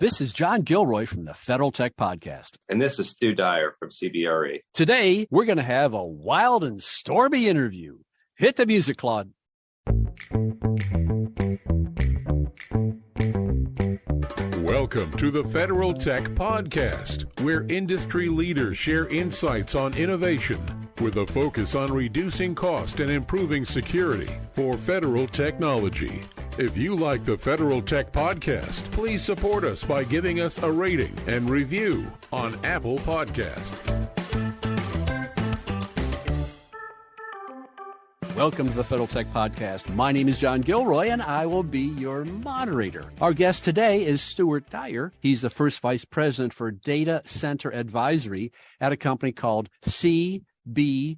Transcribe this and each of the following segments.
This is John Gilroy from the Federal Tech Podcast. And this is Stu Dyer from CBRE. Today, we're going to have a wild and stormy interview. Hit the music, Claude. Welcome to the Federal Tech Podcast, where industry leaders share insights on innovation with a focus on reducing cost and improving security for federal technology. If you like the Federal Tech Podcast, please support us by giving us a rating and review on Apple Podcast. Welcome to the Federal Tech Podcast. My name is John Gilroy, and I will be your moderator. Our guest today is Stuart Dyer. He's the first vice president for Data Center Advisory at a company called CBRE.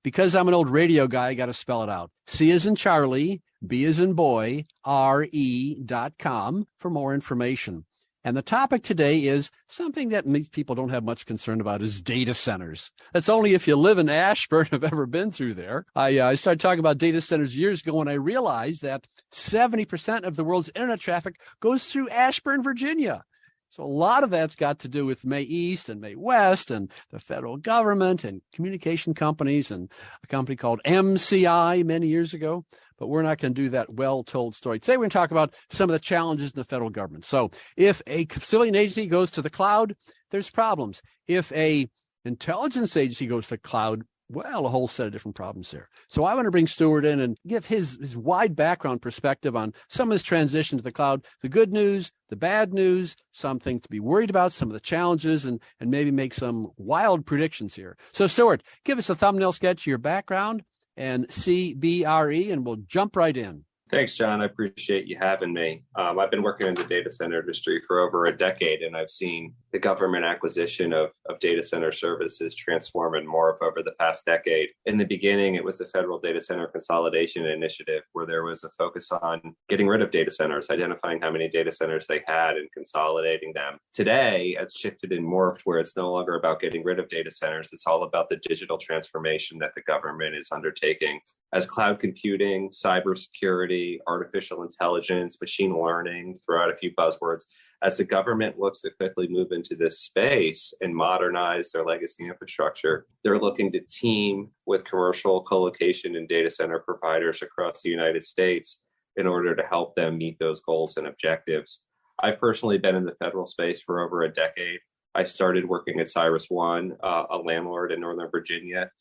Because I'm an old radio guy, I got to spell it out. C as in Charlie, B as in boy, RE.com for more information. And the topic today is something that most people don't have much concern about is data centers. That's only if you live in Ashburn, have ever been through there. I started talking about data centers years ago when I realized that 70% of the world's internet traffic goes through Ashburn, Virginia. So a lot of that's got to do with May East and May West and the federal government and communication companies and a company called MCI many years ago. But we're not going to do that well-told story. Today, we're going to talk about some of the challenges in the federal government. So if a civilian agency goes to the cloud, there's problems. If a intelligence agency goes to the cloud, well, a whole set of different problems there. So I want to bring Stuart in and give his wide background perspective on some of this transition to the cloud, the good news, the bad news, some things to be worried about, some of the challenges, and maybe make some wild predictions here. So Stuart, give us a thumbnail sketch of your background and CBRE, and we'll jump right in. Thanks, John. I appreciate you having me. I've been working in the data center industry for over a decade, and I've seen the government acquisition of data center services transform and morph over the past decade. In the beginning, it was the Federal Data Center Consolidation Initiative, where there was a focus on getting rid of data centers, identifying how many data centers they had and consolidating them. Today, it's shifted and morphed where it's no longer about getting rid of data centers. It's all about the digital transformation that the government is undertaking. As cloud computing, cybersecurity, artificial intelligence, machine learning, throw out a few buzzwords, as the government looks to quickly move into this space and modernize their legacy infrastructure, they're looking to team with commercial colocation and data center providers across the United States in order to help them meet those goals and objectives. I've personally been in the federal space for over a decade. I started working at CyrusOne, a landlord in Northern Virginia,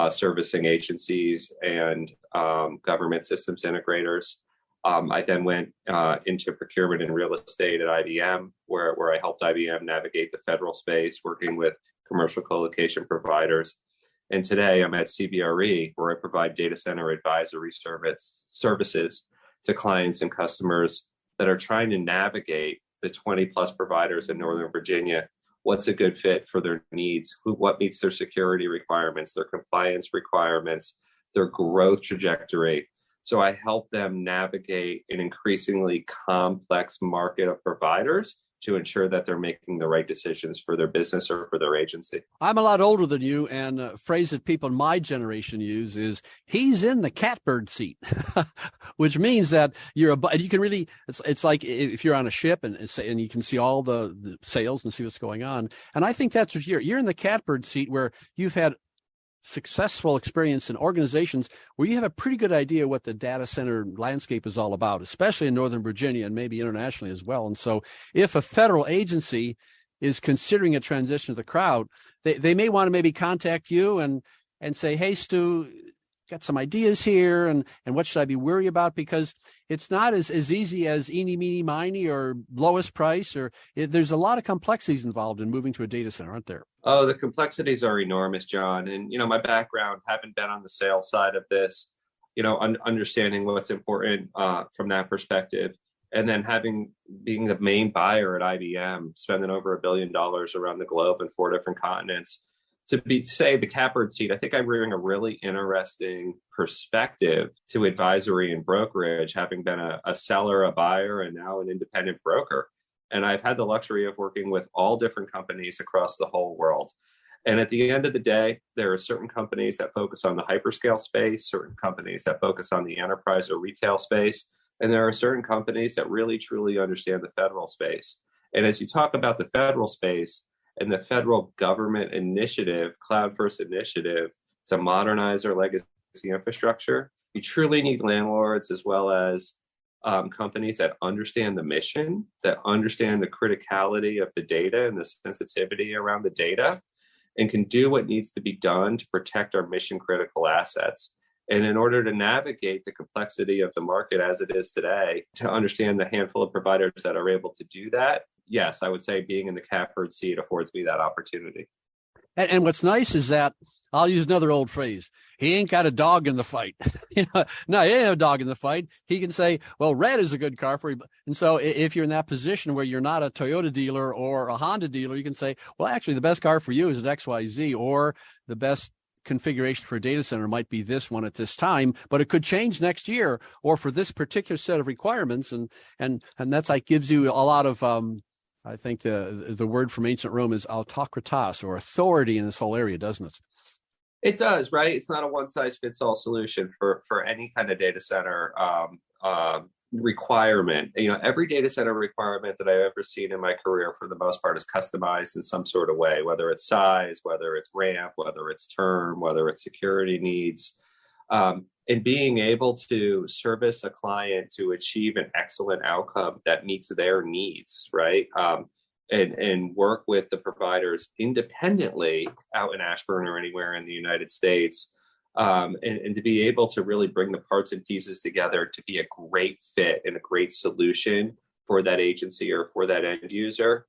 servicing agencies and government systems integrators. I then went into procurement and real estate at IBM, where I helped IBM navigate the federal space, working with commercial colocation providers. And today I'm at CBRE, where I provide data center advisory services to clients and customers that are trying to navigate the 20 plus providers in Northern Virginia. What's a good fit for their needs? What meets their security requirements, their compliance requirements, their growth trajectory? So I help them navigate an increasingly complex market of providers to ensure that they're making the right decisions for their business or for their agency. I'm a lot older than you, and a phrase that people in my generation use is, he's in the catbird seat, which means that you can really, it's like if you're on a ship and you can see all the sails and see what's going on. And I think that's what you're in the catbird seat, where you've had successful experience in organizations where you have a pretty good idea what the data center landscape is all about, especially in Northern Virginia and maybe internationally as well. And so if a federal agency is considering a transition to the cloud, they may want to maybe contact you and say, hey, Stu, got some ideas here, and what should I be worried about? Because it's not as easy as eeny, meeny, miny or lowest price, there's a lot of complexities involved in moving to a data center, aren't there? Oh, the complexities are enormous, John. And, my background, having been on the sales side of this, understanding what's important from that perspective, and then being the main buyer at IBM, spending over $1 billion around the globe in 4 different continents, say the catbird seat, I think I bring a really interesting perspective to advisory and brokerage, having been a seller, a buyer, and now an independent broker. And I've had the luxury of working with all different companies across the whole world. And at the end of the day, there are certain companies that focus on the hyperscale space, certain companies that focus on the enterprise or retail space, And there are certain companies that really, truly understand the federal space. And as you talk about the federal space and the federal government initiative, Cloud First initiative, to modernize our legacy infrastructure, you truly need landlords as well as companies that understand the mission, that understand the criticality of the data and the sensitivity around the data, and can do what needs to be done to protect our mission critical assets. And in order to navigate the complexity of the market as it is today, to understand the handful of providers that are able to do that, yes, I would say being in the catbird seat affords me that opportunity. And what's nice is that, I'll use another old phrase, he ain't got a dog in the fight. No, he ain't a dog in the fight. He can say, well, red is a good car for you. And so if you're in that position where you're not a Toyota dealer or a Honda dealer, you can say, well, actually, the best car for you is an XYZ, or the best configuration for a data center might be this one at this time, but it could change next year, or for this particular set of requirements. And that's like gives you a lot of, I think the word from ancient Rome is autokratos, or authority in this whole area, doesn't it? It does, right? It's not a one-size-fits-all solution for any kind of data center requirement. Every data center requirement that I've ever seen in my career, for the most part, is customized in some sort of way, whether it's size, whether it's ramp, whether it's term, whether it's security needs. And being able to service a client to achieve an excellent outcome that meets their needs, right? And work with the providers independently out in Ashburn or anywhere in the United States, and to be able to really bring the parts and pieces together to be a great fit and a great solution for that agency or for that end user,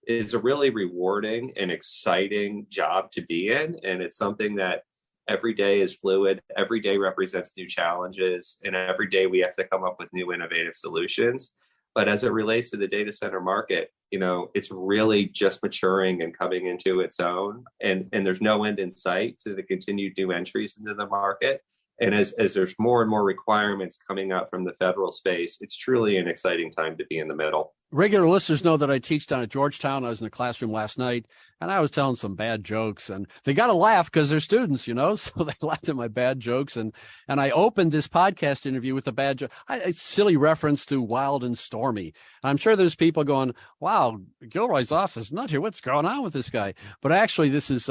is a really rewarding and exciting job to be in. And it's something that every day is fluid, every day represents new challenges, and every day we have to come up with new innovative solutions. But as it relates to the data center market, it's really just maturing and coming into its own. And there's no end in sight to the continued new entries into the market. And as there's more and more requirements coming out from the federal space, it's truly an exciting time to be in the middle. Regular listeners know that I teach down at Georgetown. I was in the classroom last night, and I was telling some bad jokes, and they got to laugh because they're students, so they laughed at my bad jokes. And I opened this podcast interview with a bad joke, a silly reference to Wild and Stormy. And I'm sure there's people going, wow, Gilroy's office, not here. What's going on with this guy? But actually, this is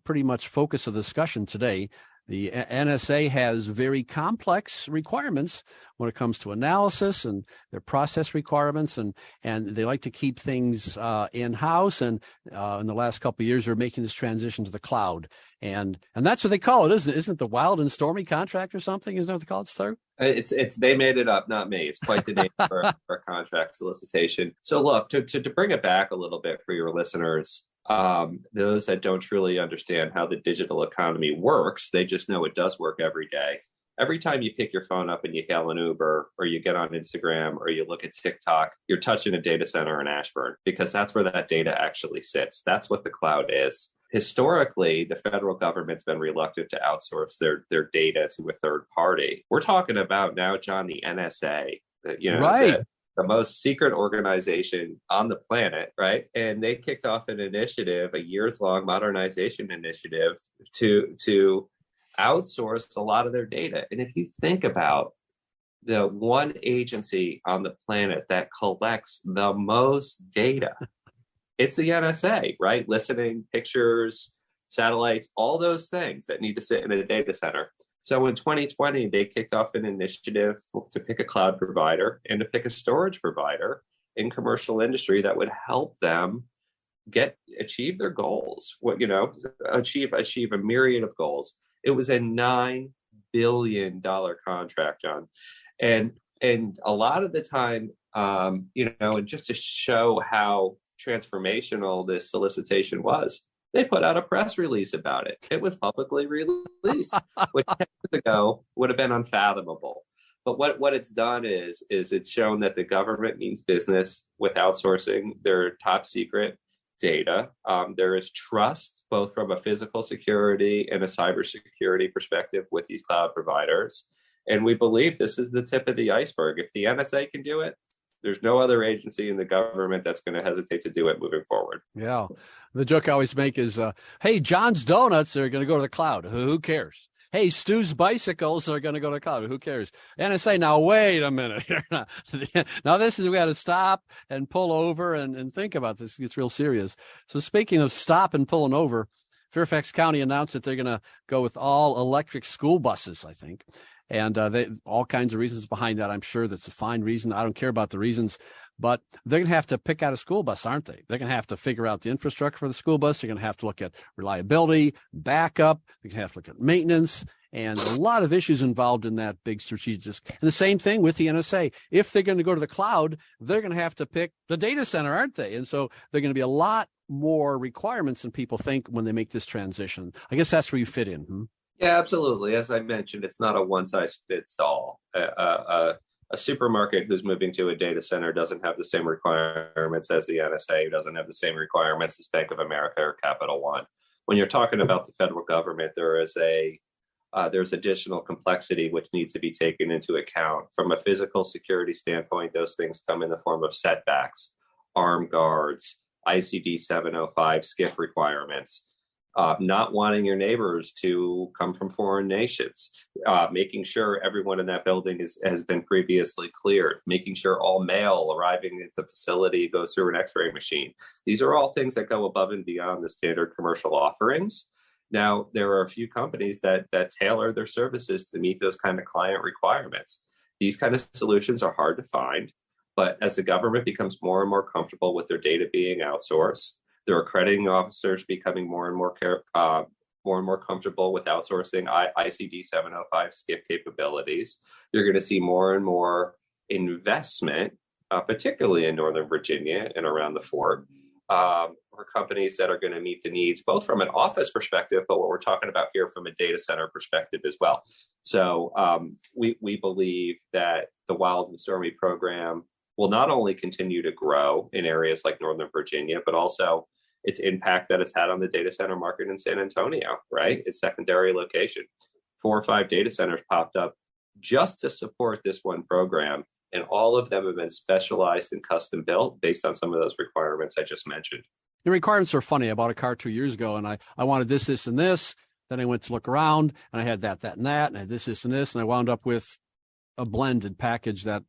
pretty much focus of the discussion today. The NSA has very complex requirements when it comes to analysis and their process requirements, and they like to keep things in-house. And in the last couple of years, they're making this transition to the cloud, and that's what they call it, isn't it? Isn't it the Wild and Stormy contract or something? Isn't that what they call it, sir? It's they made it up, not me. It's quite the name for contract solicitation. So look, to bring it back a little bit for your listeners. Those that don't truly understand how the digital economy works, they just know it does work every day. Every time you pick your phone up and you hail an Uber, or you get on Instagram, or you look at TikTok, you're touching a data center in Ashburn, because that's where that data actually sits. That's what the cloud is. Historically, the federal government's been reluctant to outsource their data to a third party. We're talking about now, John, the NSA, right. The most secret organization on the planet, right? And they kicked off an initiative, a years-long modernization initiative to outsource a lot of their data. And if you think about the one agency on the planet that collects the most data, it's the NSA, right? Listening, pictures, satellites, all those things that need to sit in a data center. So in 2020, they kicked off an initiative to pick a cloud provider and to pick a storage provider in commercial industry that would help them achieve their goals, achieve a myriad of goals. It was a $9 billion contract, John. And a lot of the time, and just to show how transformational this solicitation was, they put out a press release about it. It was publicly released, which 10 years ago would have been unfathomable. But what it's done is it's shown that the government means business with outsourcing their top secret data. There is trust, both from a physical security and a cybersecurity perspective, with these cloud providers. And we believe this is the tip of the iceberg. If the NSA can do it, there's no other agency in the government that's going to hesitate to do it moving forward. Yeah. The joke I always make is, hey, John's Donuts are going to go to the cloud. Who cares? hey, Stu's bicycles are going to go to college. Who cares? NSA, now wait a minute. Now we got to stop and pull over and think about this. It gets real serious. So speaking of stop and pulling over, Fairfax County announced that they're going to go with all electric school buses, I think. And all kinds of reasons behind that. I'm sure that's a fine reason. I don't care about the reasons, but they're going to have to pick out a school bus, aren't they? They're going to have to figure out the infrastructure for the school bus. They're going to have to look at reliability, backup. They're going to have to look at maintenance, and a lot of issues involved in that big strategic. And the same thing with the NSA. If they're going to go to the cloud, they're going to have to pick the data center, aren't they? And so they're going to be a lot more requirements than people think when they make this transition. I guess that's where you fit in. Yeah, absolutely. As I mentioned, it's not a one-size-fits-all. A supermarket who's moving to a data center doesn't have the same requirements as the NSA, doesn't have the same requirements as Bank of America or Capital One. When you're talking about the federal government, there's additional complexity which needs to be taken into account. From a physical security standpoint, those things come in the form of setbacks, armed guards, ICD 705 SCIF requirements. Not wanting your neighbors to come from foreign nations, making sure everyone in that building has been previously cleared, making sure all mail arriving at the facility goes through an x-ray machine. These are all things that go above and beyond the standard commercial offerings. Now, there are a few companies that tailor their services to meet those kind of client requirements. These kind of solutions are hard to find, but as the government becomes more and more comfortable with their data being outsourced, their accrediting officers becoming more and more comfortable with outsourcing ICD 705 SCIF capabilities. You're going to see more and more investment, particularly in Northern Virginia and around the fort, for companies that are going to meet the needs, both from an office perspective, but what we're talking about here from a data center perspective as well. So we believe that the Wild and Stormy program will not only continue to grow in areas like Northern Virginia, but also its impact that it's had on the data center market in San Antonio, right? Its secondary location. 4 or 5 data centers popped up just to support this one program, and all of them have been specialized and custom built based on some of those requirements I just mentioned. The requirements are funny. I bought a car 2 years ago, and I wanted this, and this. Then I went to look around, and I had that, and that, and I had this, and this, and I wound up with a blended package that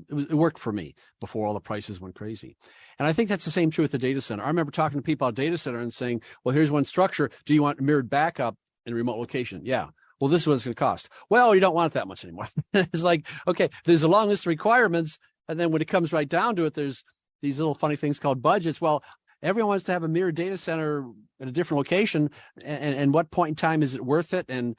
it worked for me before all the prices went crazy. And I think that's the same true with the data center. I remember talking to people about data center and saying, well, here's one structure. Do you want mirrored backup in a remote location? Yeah. Well, this is what it's going to cost. Well, you don't want that much anymore. It's like, okay, there's a long list of requirements. And then when it comes right down to it, there's these little funny things called budgets. Well, everyone wants to have a mirrored data center at a different location, and what point in time is it worth it, and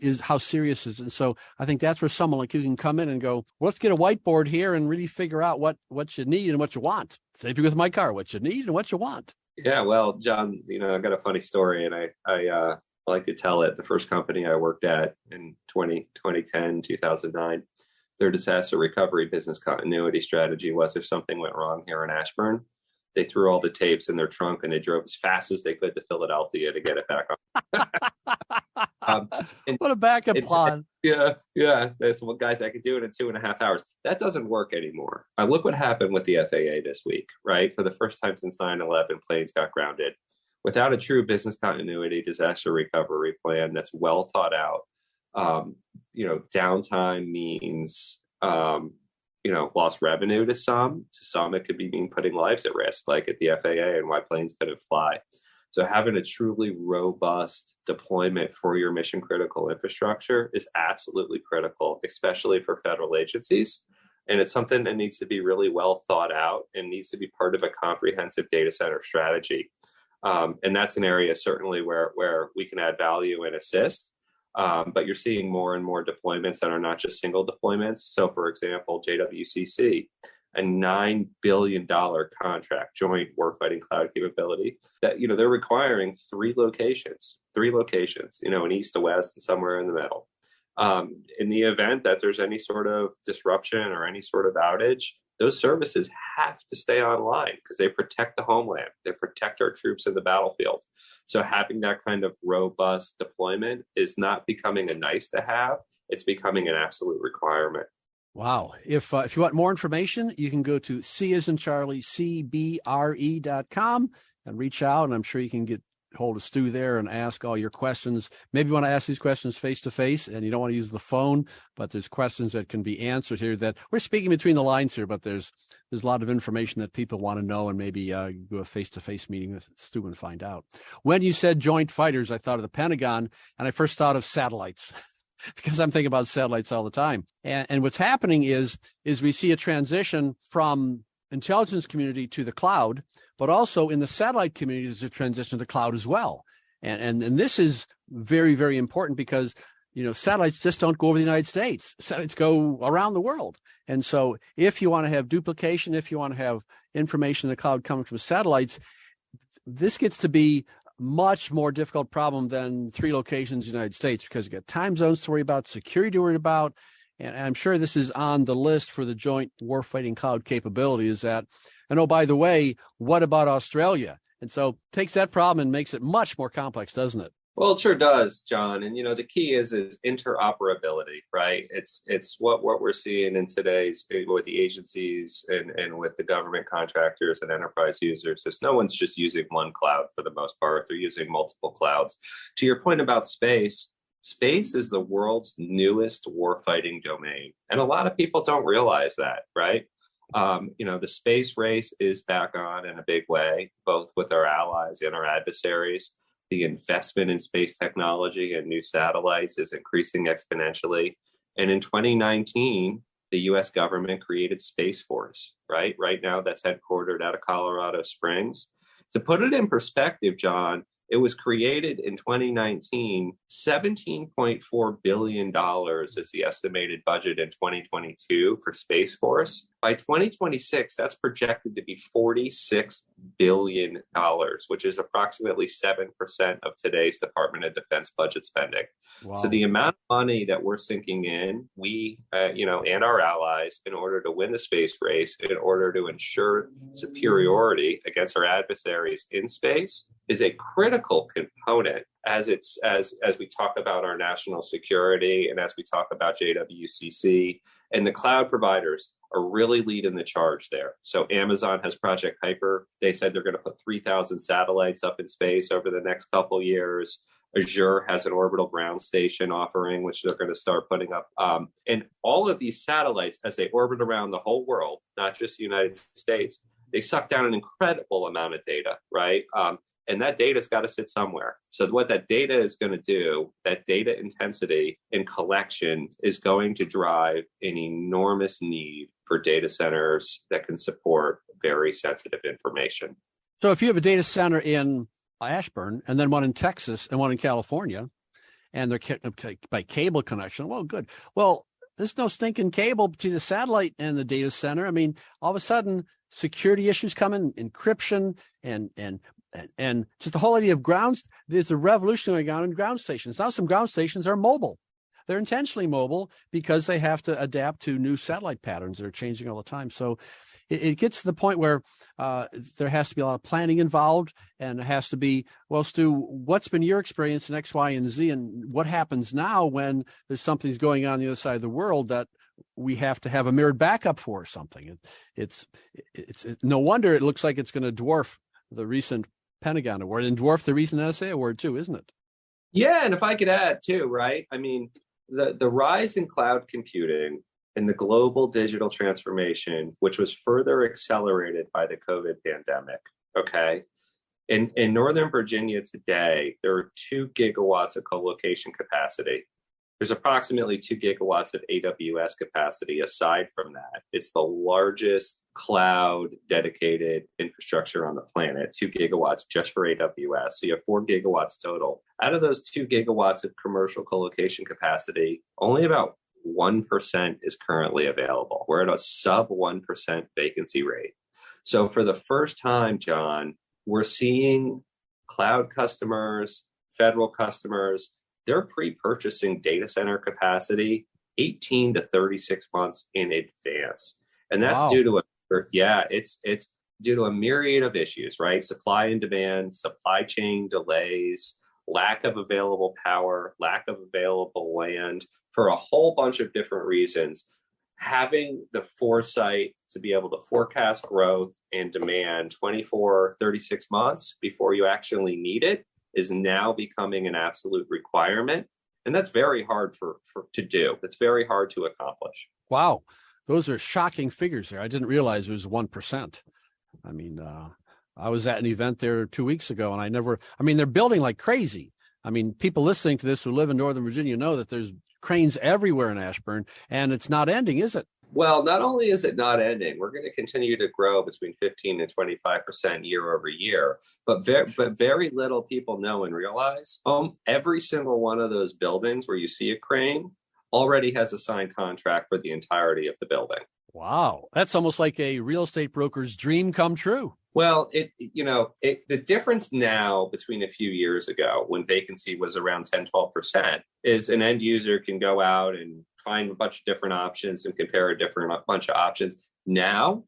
is how serious is it? And so I think that's where someone like you can come in and go, well, let's get a whiteboard here and really figure out what you need and what you want. Same thing with my car, what you need and what you want. Yeah, well, John, I've got a funny story, and I like to tell it. The first company I worked at in 2010, 2009, their disaster recovery business continuity strategy was, if something went wrong here in Ashburn, they threw all the tapes in their trunk and they drove as fast as they could to Philadelphia to get it back on. What a backup plan. Yeah. There's some guys that could do it in 2.5 hours. That doesn't work anymore. Look what happened with the FAA this week, right? For the first time since 9/11, planes got grounded. Without a true business continuity disaster recovery plan that's well thought out, downtime means lost revenue to some. To some, it could mean putting lives at risk, like at the FAA and why planes couldn't fly. So having a truly robust deployment for your mission critical infrastructure is absolutely critical, especially for federal agencies. And it's something that needs to be really well thought out and needs to be part of a comprehensive data center strategy. And that's an area certainly where we can add value and assist. But you're seeing more and more deployments that are not just single deployments. So, for example, JWCC, a $9 billion contract, joint warfighting cloud capability, that they're requiring 3 locations, in east to west and somewhere in the middle. In the event that there's any sort of disruption or any sort of outage, those services have to stay online because they protect the homeland. They protect our troops in the battlefield. So having that kind of robust deployment is not becoming a nice to have. It's becoming an absolute requirement. Wow. If you want more information, you can go to C as in Charlie, CBRE.com and reach out. And I'm sure you can get hold a stew there and ask all your questions. Maybe you want to ask these questions face to face and you don't want to use the phone, but there's questions that can be answered here that we're speaking between the lines here, but there's a lot of information that people want to know, and maybe do a face-to-face meeting with Stu and find out. When you said joint fighters, I thought of the Pentagon, and I first thought of satellites because I'm thinking about satellites all the time. And what's happening is we see a transition from intelligence community to the cloud, but also in the satellite community, there's a transition to the cloud as well. And this is very, very important because, satellites just don't go over the United States. Satellites go around the world. And so if you want to have duplication, if you want to have information in the cloud coming from satellites, this gets to be much more difficult problem than 3 locations in the United States, because you got time zones to worry about, security to worry about. And I'm sure this is on the list for the joint warfighting cloud capability, is that, and oh, by the way, what about Australia? And so takes that problem and makes it much more complex, doesn't it? Well, it sure does, John. And, the key is interoperability, right? It's what we're seeing in today's with the agencies and with the government contractors and enterprise users. Is no one's just using one cloud for the most part. They're using multiple clouds. To your point about space is the world's newest warfighting domain. And a lot of people don't realize that, right? The space race is back on in a big way, both with our allies and our adversaries. The investment in space technology and new satellites is increasing exponentially. And in 2019, the US government created Space Force, right? Right now, that's headquartered out of Colorado Springs. To put it in perspective, John, it was created in 2019, $17.4 billion is the estimated budget in 2022 for Space Force. By 2026, that's projected to be $46 billion, which is approximately 7% of today's Department of Defense budget spending. Wow. So the amount of money that we're sinking in, we, and our allies, in order to win the space race, in order to ensure superiority against our adversaries in space, is a critical component as we talk about our national security and as we talk about JWCC. And the cloud providers are really leading the charge there. So Amazon has Project Kuiper. They said they're going to put 3,000 satellites up in space over the next couple of years. Azure has an orbital ground station offering, which they're going to start putting up. And all of these satellites, as they orbit around the whole world, not just the United States, they suck down an incredible amount of data, right? And that data's got to sit somewhere. So what that data is going to do, that data intensity and collection is going to drive an enormous need for data centers that can support very sensitive information. So if you have a data center in Ashburn and then one in Texas and one in California, and they're by cable connection, well, good. Well, there's no stinking cable between the satellite and the data center. I mean, all of a sudden, security issues come in, encryption, and just the whole idea of grounds. There's a revolution going on in ground stations. Now some ground stations are mobile. They're intentionally mobile because they have to adapt to new satellite patterns that are changing all the time. So it gets to the point where there has to be a lot of planning involved, and it has to be, well, Stu, what's been your experience in X, Y, and Z, and what happens now when there's something's going on the other side of the world that we have to have a mirrored backup for or something? It's no wonder it looks like it's going to dwarf the recent Pentagon award and dwarf the recent NSA award too, isn't it? Yeah, and if I could add too, right? I mean, the rise in cloud computing and the global digital transformation, which was further accelerated by the COVID pandemic, okay? In Northern Virginia today, there are 2 gigawatts of co-location capacity. There's approximately 2 gigawatts of AWS capacity. Aside from that, it's the largest cloud dedicated infrastructure on the planet, 2 gigawatts just for AWS. So you have 4 gigawatts total. Out of those 2 gigawatts of commercial co-location capacity, only about 1% is currently available. We're at a sub 1% vacancy rate. So for the first time, John, we're seeing cloud customers, federal customers, they're pre-purchasing data center capacity 18 to 36 months in advance. And that's due to it's due to a myriad of issues, right? Supply and demand, supply chain delays, lack of available power, lack of available land, for a whole bunch of different reasons. Having the foresight to be able to forecast growth and demand 24, 36 months before you actually need it is now becoming an absolute requirement. And that's very hard to do. It's very hard to accomplish. Wow. Those are shocking figures there. I didn't realize it was 1%. I mean, I was at an event there 2 weeks ago, and they're building like crazy. I mean, people listening to this who live in Northern Virginia know that there's cranes everywhere in Ashburn, and it's not ending, is it? Well, not only is it not ending, we're going to continue to grow between 15 and 25% year over year. But very little people know and realize every single one of those buildings where you see a crane already has a signed contract for the entirety of the building. Wow. That's almost like a real estate broker's dream come true. Well, the difference now between a few years ago when vacancy was around 10, 12% is an end user can go out and find a bunch of different options and compare a bunch of options. Now,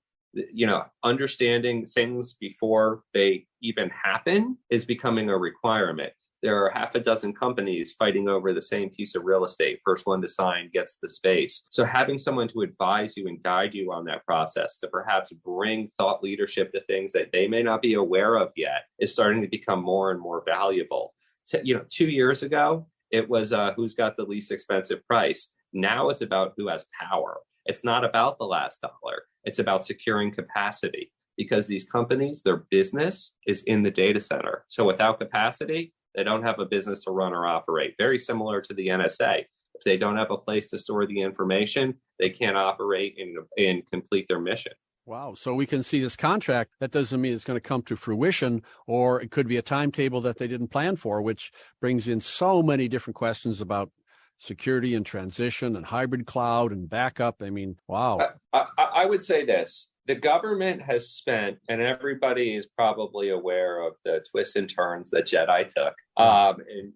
understanding things before they even happen is becoming a requirement. There are half a dozen companies fighting over the same piece of real estate. First one to sign gets the space. So having someone to advise you and guide you on that process, to perhaps bring thought leadership to things that they may not be aware of yet, is starting to become more and more valuable. 2 years ago, it was who's got the least expensive price. Now it's about who has power. It's not about the last dollar. It's about securing capacity, because these companies, their business is in the data center. So without capacity, they don't have a business to run or operate. Very similar to the NSA. If they don't have a place to store the information, they can't operate and complete their mission. Wow. So we can see this contract. That doesn't mean it's going to come to fruition, or it could be a timetable that they didn't plan for, which brings in so many different questions about security and transition and hybrid cloud and backup. I mean, wow. I would say this. The government has spent, and everybody is probably aware of the twists and turns that JEDI took,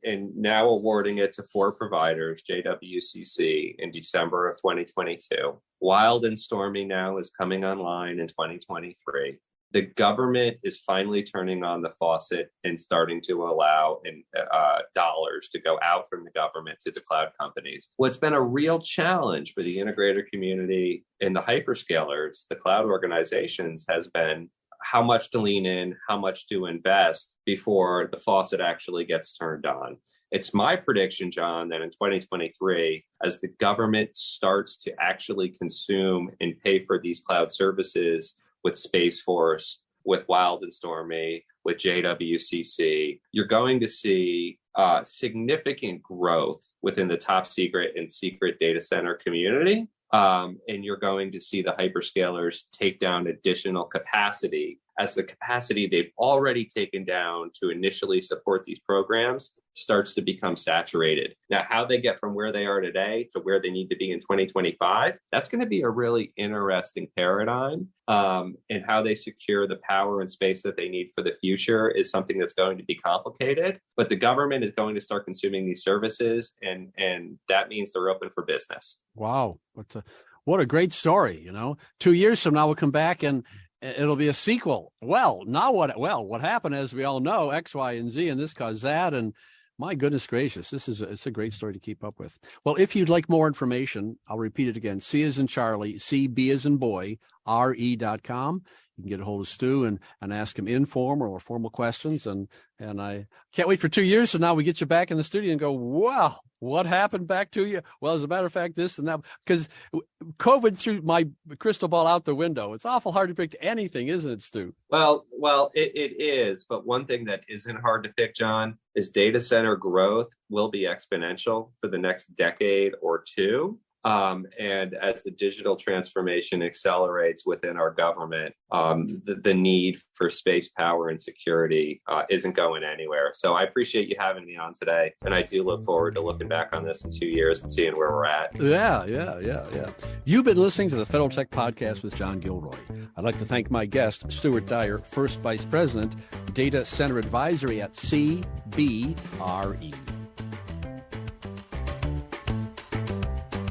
and now awarding it to 4 providers, JWCC, in December of 2022. Wild and Stormy now is coming online in 2023. The government is finally turning on the faucet and starting to allow dollars to go out from the government to the cloud companies. What's been a real challenge for the integrator community and the hyperscalers, the cloud organizations, has been how much to lean in, how much to invest before the faucet actually gets turned on. It's my prediction, John, that in 2023, as the government starts to actually consume and pay for these cloud services with Space Force, with Wild and Stormy, with JWCC, you're going to see significant growth within the top secret and secret data center community. And you're going to see the hyperscalers take down additional capacity, as the capacity they've already taken down to initially support these programs starts to become saturated. Now, how they get from where they are today to where they need to be in 2025, that's going to be a really interesting paradigm. And how they secure the power and space that they need for the future is something that's going to be complicated. But the government is going to start consuming these services, and that means they're open for business. Wow. What a great story. 2 years from now, we'll come back and it'll be a sequel. Well, now what? Well, what happened, as we all know, X, Y, and Z, and this caused that. And my goodness gracious, it's a great story to keep up with. Well, if you'd like more information, I'll repeat it again. C as in Charlie, C, B as in boy, RE.com. You can get a hold of Stu and ask him informal or formal questions. And I can't wait for 2 years from now, we get you back in the studio and go, wow, what happened back to you? Well, as a matter of fact, this and that, because COVID threw my crystal ball out the window. It's awful hard to predict anything, isn't it, Stu? Well, it is. But one thing that isn't hard to pick, John, is data center growth will be exponential for the next decade or two. And as the digital transformation accelerates within our government, the need for space, power, and security isn't going anywhere. So I appreciate you having me on today. And I do look forward to looking back on this in 2 years and seeing where we're at. Yeah. You've been listening to the Federal Tech Podcast with John Gilroy. I'd like to thank my guest, Stuart Dyer, First Vice President, Data Center Advisory at CBRE.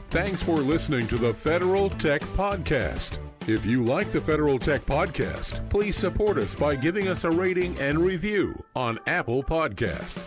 Thanks for listening to the Federal Tech Podcast. If you like the Federal Tech Podcast, please support us by giving us a rating and review on Apple Podcast.